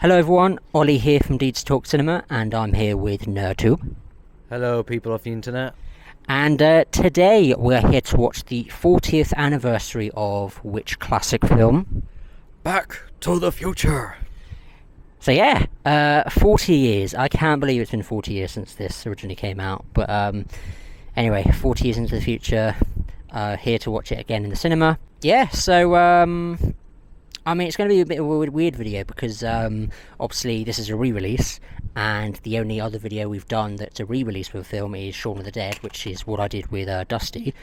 Hello everyone, Ollie here from 𝕬𝕗𝕚 Cinema, and I'm here with ℕ𝕣𝕚𝕚. Hello people of the internet. And today we're here to watch the 40th anniversary of which classic film? Back to the Future! So yeah, 40 years. I can't believe it's been 40 years since this originally came out. But anyway, 40 years into the future, here to watch it again in the cinema. Yeah, so I mean, it's going to be a bit of a weird video because obviously this is a re-release, and the only other video we've done that's a re-release for the film is Shaun of the Dead, which is what I did with Dusty.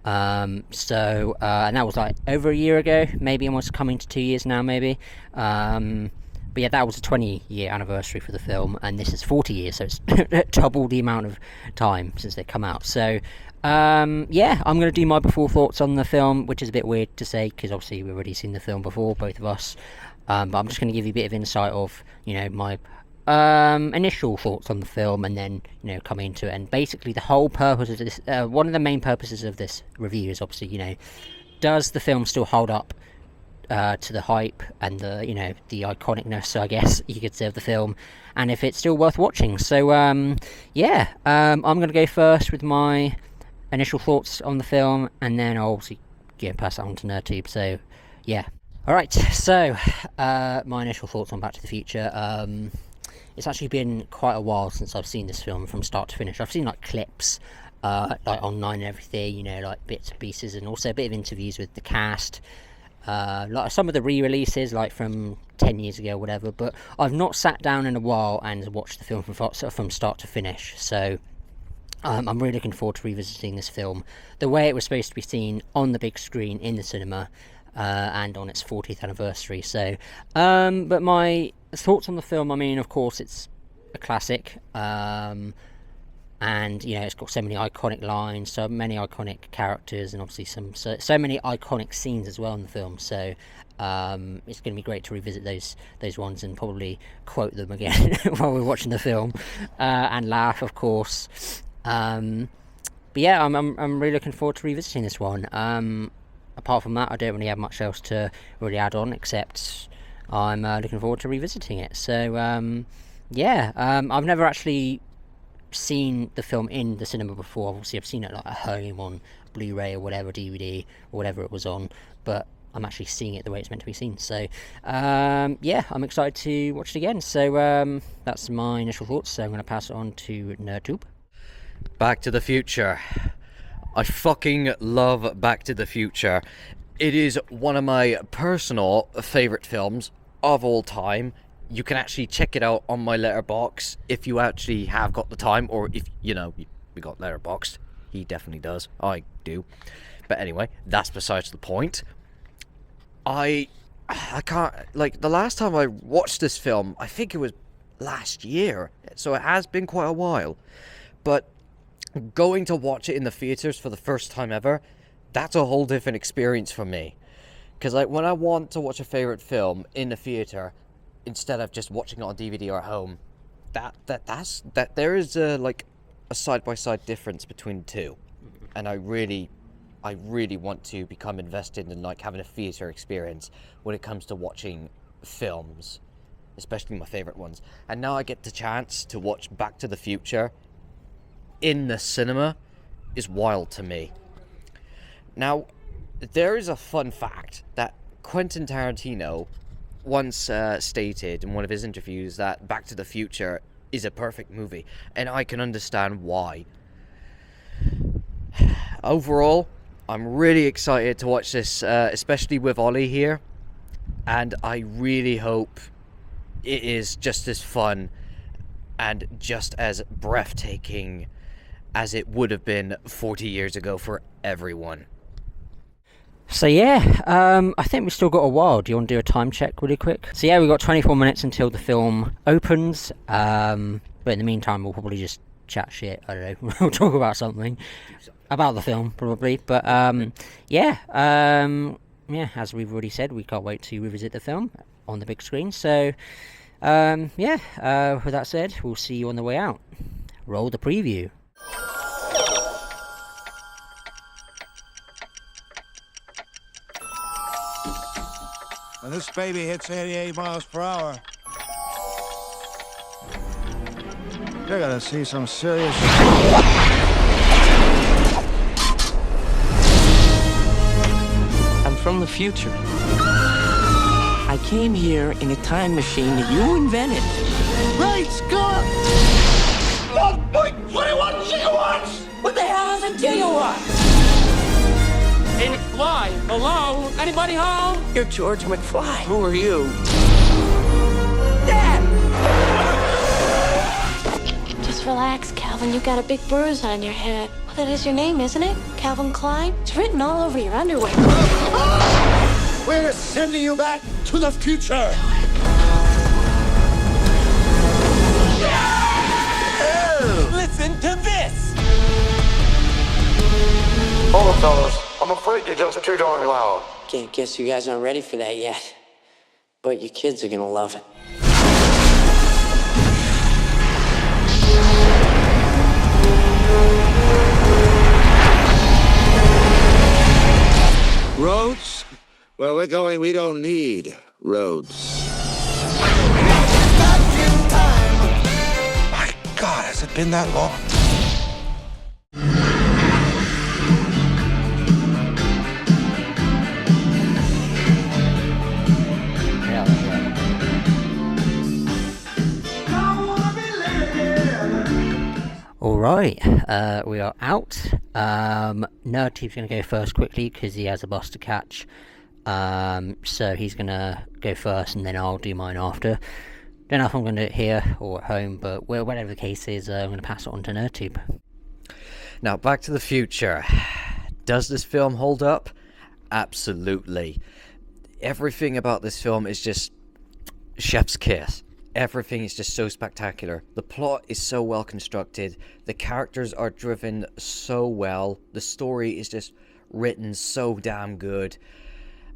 And that was like over a year ago, maybe almost coming to 2 years now, maybe. But yeah, that was a 20-year anniversary for the film, and this is 40 years, so it's double the amount of time since they come out. So yeah, I'm going to do my before thoughts on the film, which is a bit weird to say because obviously we've already seen the film before, both of us. But I'm just going to give you a bit of insight of, my initial thoughts on the film, and then, come into it. And basically the whole purpose of this, one of the main purposes of this review is obviously, does the film still hold up to the hype and the the iconicness, I guess you could say, of the film, and if it's still worth watching. So yeah, I'm going to go first with my initial thoughts on the film, and then I'll obviously pass that on to ℕ𝕚𝕚. So yeah, alright, so my initial thoughts on Back to the Future. It's actually been quite a while since I've seen this film from start to finish. I've seen like clips like online and everything, like bits and pieces, and also a bit of interviews with the cast, like some of the re-releases like from 10 years ago or whatever, but I've not sat down in a while and watched the film from start to finish. So I'm really looking forward to revisiting this film the way it was supposed to be seen on the big screen in the cinema, and on its 40th anniversary. So but my thoughts on the film, I mean, of course it's a classic, and it's got so many iconic lines, so many iconic characters, and obviously so many iconic scenes as well in the film. So it's going to be great to revisit those ones and probably quote them again while we're watching the film, and laugh, of course. But yeah, I'm really looking forward to revisiting this one. Apart from that, I don't really have much else to really add on, except I'm looking forward to revisiting it. So yeah, I've never actually seen the film in the cinema before. Obviously I've seen it like at home on Blu-ray or whatever, DVD or whatever it was on, but I'm actually seeing it the way it's meant to be seen. So yeah, I'm excited to watch it again. So that's my initial thoughts, so I'm going to pass it on to ℕ𝕚𝕚. Back to the Future. I fucking love Back to the Future. It is one of my personal favourite films of all time. You can actually check it out on my Letterboxd if you actually have got the time, or if we got Letterboxd. He definitely does. I do. But anyway, that's besides the point. I can't, like, the last time I watched this film, I think it was last year, so it has been quite a while. But going to watch it in the theaters for the first time ever, that's a whole different experience for me. Because like when I want to watch a favorite film in the theater instead of just watching it on DVD or at home, that's there is a side-by-side difference between the two. And I really want to become invested in like having a theater experience when it comes to watching films, especially my favorite ones. And now I get the chance to watch Back to the Future in the cinema is wild to me. Now, there is a fun fact that Quentin Tarantino once stated in one of his interviews that Back to the Future is a perfect movie, and I can understand why. Overall, I'm really excited to watch this, especially with Ollie here, and I really hope it is just as fun and just as breathtaking as it would have been 40 years ago for everyone. So yeah, I think we've still got a while. Do you want to do a time check really quick? So yeah, we've got 24 minutes until the film opens, but in the meantime we'll probably just chat shit, I don't know, we'll talk about something about the film probably, but yeah, as we've already said, we can't wait to revisit the film on the big screen. So yeah, with that said, we'll see you on the way out. Roll the preview. When this baby hits 88 miles per hour, You're gonna see some serious... I'm from the future. I came here in a time machine that you invented. Great Scott! 1.21 gigawatts! What the hell is a gigawatt? McFly, hello? Anybody home? You're George McFly. Who are you? Dad! Just relax, Calvin. You got a big bruise on your head. Well, that is your name, isn't it? Calvin Klein? It's written all over your underwear. We're sending you back to the future! Listen to this! Hold on, fellas. I'm afraid you're just too darn loud. Guess you guys aren't ready for that yet. But your kids are gonna love it. Roads? Where we're going, we don't need roads. My God, has it been that long? Alright, we are out. ℕ𝕤𝕣𝕗's going to go first quickly because he has a bus to catch. So he's going to go first and then I'll do mine after. Don't know if I'm going to do it here or at home, but whatever the case is, I'm going to pass it on to ℕ𝕤𝕗. Now, Back to the Future. Does this film hold up? Absolutely. Everything about this film is just chef's kiss. Everything is just so spectacular. The plot is so well constructed. The characters are driven so well. The story is just written so damn good.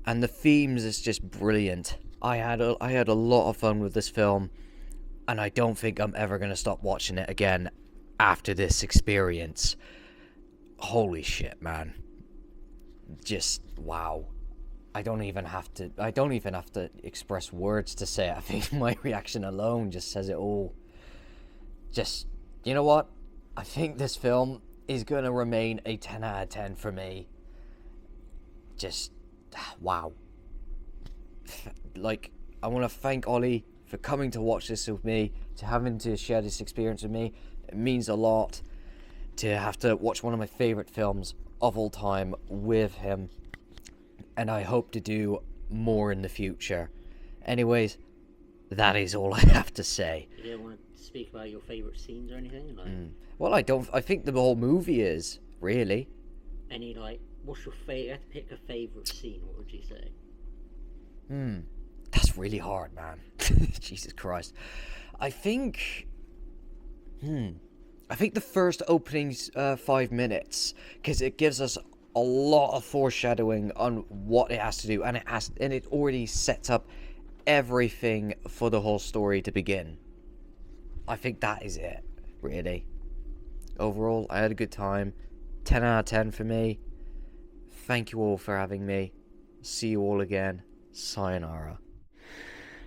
And the themes is just brilliant. I had a lot of fun with this film. And I don't think I'm ever going to stop watching it again after this experience. Holy shit, man. Just wow. I don't even have to express words to say it. I think my reaction alone just says it all. Just, you know what? I think this film is going to remain a 10 out of 10 for me. Just, wow. Like, I want to thank Ollie for coming to watch this with me, to having to share this experience with me. It means a lot to have to watch one of my favourite films of all time with him. And I hope to do more in the future. Anyways, that is all I have to say. You don't want to speak about your favourite scenes or anything? Well, I think the whole movie is, really. Any, what's your favourite? You have to pick a favourite scene, what would you say? That's really hard, man. Jesus Christ. I think the first opening 5 minutes, because it gives us a lot of foreshadowing on what it has to do, and it already sets up everything for the whole story to begin. I think that is it, really. Overall, I had a good time. 10 out of 10 for me. Thank you all for having me. See you all again. Sayonara.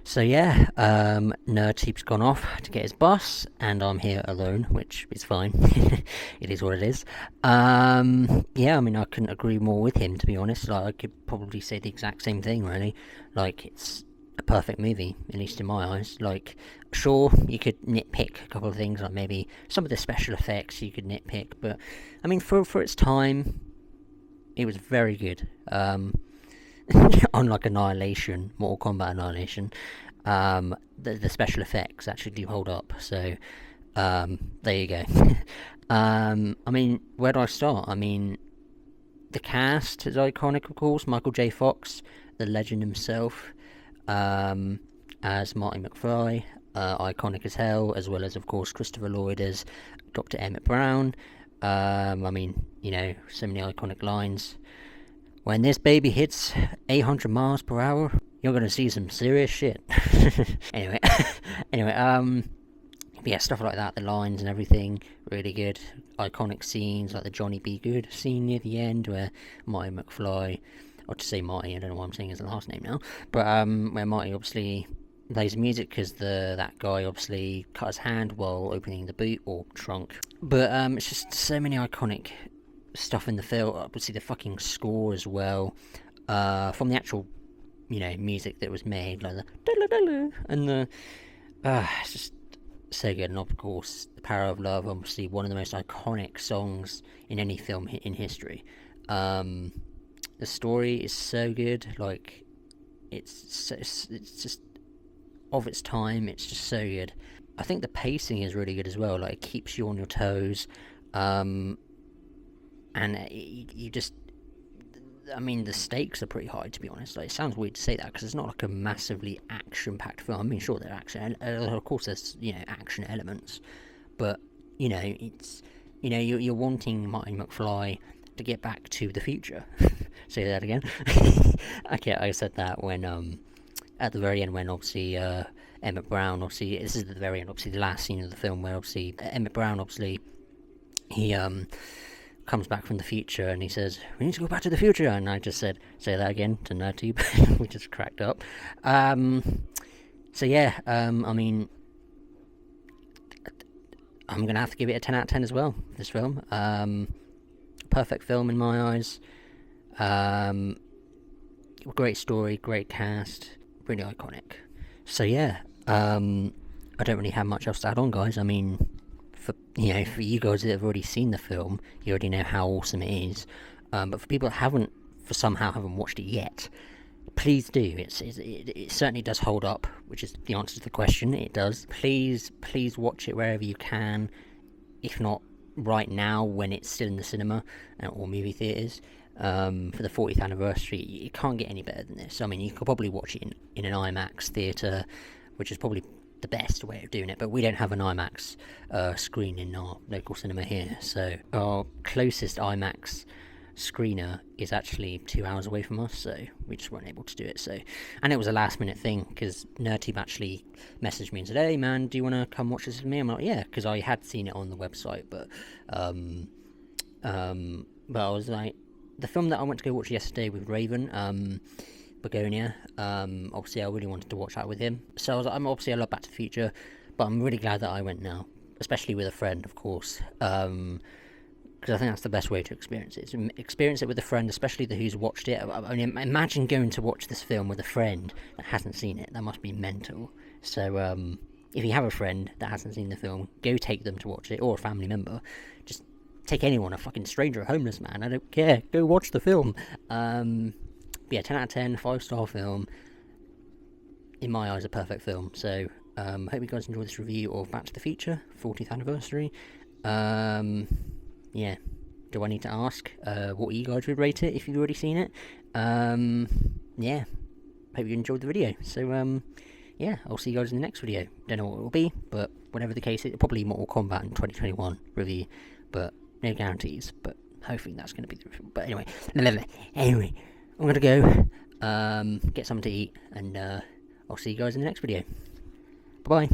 So yeah, ℕ𝕤𝕗's gone off to get his bus, and I'm here alone, which is fine. It is what it is. Yeah, I mean, I couldn't agree more with him, to be honest. I could probably say the exact same thing, really. It's a perfect movie, at least in my eyes. Sure, you could nitpick a couple of things, like maybe some of the special effects you could nitpick, but, I mean, for its time, it was very good. Unlike Annihilation, Mortal Kombat Annihilation, the special effects actually do hold up, so there you go. I mean, where do I start? I mean, the cast is iconic, of course. Michael J. Fox, the legend himself, as Marty McFly, iconic as hell, as well as, of course, Christopher Lloyd as Dr. Emmett Brown. I mean, you know, so many iconic lines. When this baby hits 800 miles per hour, you're gonna see some serious shit. Anyway, yeah, stuff like that, the lines and everything, really good. Iconic scenes, like the Johnny B. Good scene near the end, where Marty McFly, or to say Marty, I don't know why I'm saying his last name now, but where Marty obviously plays music because that guy obviously cut his hand while opening the boot or trunk. But it's just so many iconic stuff in the film. Obviously the fucking score as well, from the actual, you know, music that was made, like the and the it's just so good. And of course, The Power of Love, obviously one of the most iconic songs in any film in history. The story is so good, like it's just of its time. It's just so good. I think the pacing is really good as well. Like, it keeps you on your toes, and you just, I mean, the stakes are pretty high, to be honest. Like, it sounds weird to say that because it's not like a massively action-packed film. I mean, sure, there are action, of course, there's, you know, action elements, but you know, it's, you know, you're wanting Marty McFly to get back to the future. Say that again. Okay, I said that when at the very end, when obviously Emmett Brown, obviously this is the very end, obviously the last scene of the film, where obviously Emmett Brown, obviously he comes back from the future and he says, "We need to go back to the future," and I just said, "Say that again" to NerdTube. We just cracked up. So yeah, I mean, I'm gonna have to give it a 10 out of 10 as well. This film, perfect film in my eyes. Great story, great cast, really iconic. So yeah, I don't really have much else to add on, guys. I mean, for you guys that have already seen the film, you already know how awesome it is. But for people that haven't watched it yet, please do. It certainly does hold up, which is the answer to the question. It does. Please watch it wherever you can. If not right now, when it's still in the cinema or movie theaters. For the 40th anniversary, it can't get any better than this. I mean, you could probably watch it in an IMAX theatre, which is probably the best way of doing it, but we don't have an IMAX screen in our local cinema here, so our closest IMAX screener is actually 2 hours away from us, so we just weren't able to do it. So, and it was a last minute thing, because NerdTube actually messaged me and said, "Hey man, do you want to come watch this with me?" I'm like, yeah, because I had seen it on the website, but I was like, the film that I went to go watch yesterday with Raven, 𝔽𝕚𝕝𝕞, obviously I really wanted to watch that with him. So I was like, I love Back to the Future, but I'm really glad that I went now, especially with a friend, of course, because I think that's the best way to experience it. Experience it with a friend, especially who's watched it. I mean, imagine going to watch this film with a friend that hasn't seen it. That must be mental. So if you have a friend that hasn't seen the film, go take them to watch it, or a family member. Just take anyone, a fucking stranger, a homeless man, I don't care, go watch the film. Yeah, 10 out of 10, 5-star film. In my eyes, a perfect film. So, hope you guys enjoy this review of Back to the Future, 40th anniversary. Yeah, do I need to ask what you guys would rate it if you've already seen it? Yeah, hope you enjoyed the video. So, yeah, I'll see you guys in the next video. Don't know what it will be, but whatever the case, it'll probably Mortal Kombat in 2021 review, but no guarantees, but hopefully that's going to be the review. But anyway, I'm going to go get something to eat, and I'll see you guys in the next video. Bye-bye.